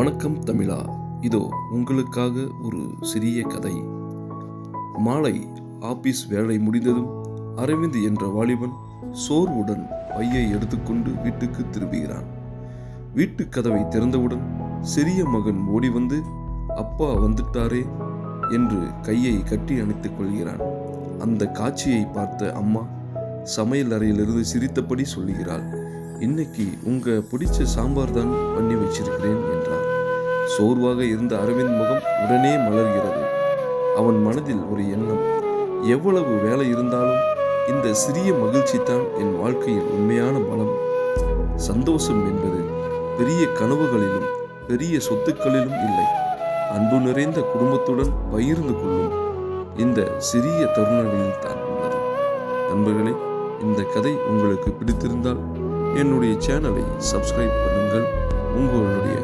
வணக்கம் தமிழா. இதோ உங்களுக்காக ஒரு சிறிய கதை. மாலை ஆபீஸ் வேலை முடிந்ததும் அரவிந்த் என்ற வாலிபன் சோர்வுடன் பையை எடுத்துக்கொண்டு வீட்டுக்கு திரும்புகிறான். வீட்டு கதவை திறந்தவுடன் சிறிய மகன் ஓடி வந்து, அப்பா வந்துட்டாரே என்று கையை கட்டி அணைத்துக் கொள்கிறான். அந்த காட்சியை பார்த்த அம்மா சமையல் அறையிலிருந்து சிரித்தபடி சொல்லுகிறாள், இன்னைக்கு உங்க பிடிச்ச சாம்பார் தான் பண்ணி வச்சிருக்கிறேன் என்றார். சோர்வாக இருந்த அரவிந்த் முகம் உடனே மலர்கிறது. அவன் மனதில் ஒரு எண்ணம், எவ்வளவு வேலை இருந்தாலும் இந்த சிறிய மகிழ்ச்சி தான் என் வாழ்க்கையில் உண்மையான பலம். சந்தோஷம் என்பது பெரிய கனவுகளிலும் பெரிய சொத்துக்களிலும் இல்லை, அன்பு நிறைந்த குடும்பத்துடன் பகிர்ந்து கொள்ளும் இந்த சிறிய தருணங்களில் தான் உள்ளது. நண்பர்களே, இந்த கதை உங்களுக்கு பிடித்திருந்தால் என்னுடைய சேனலை சப்ஸ்கிரைப் பண்ணுங்கள். உங்களுடைய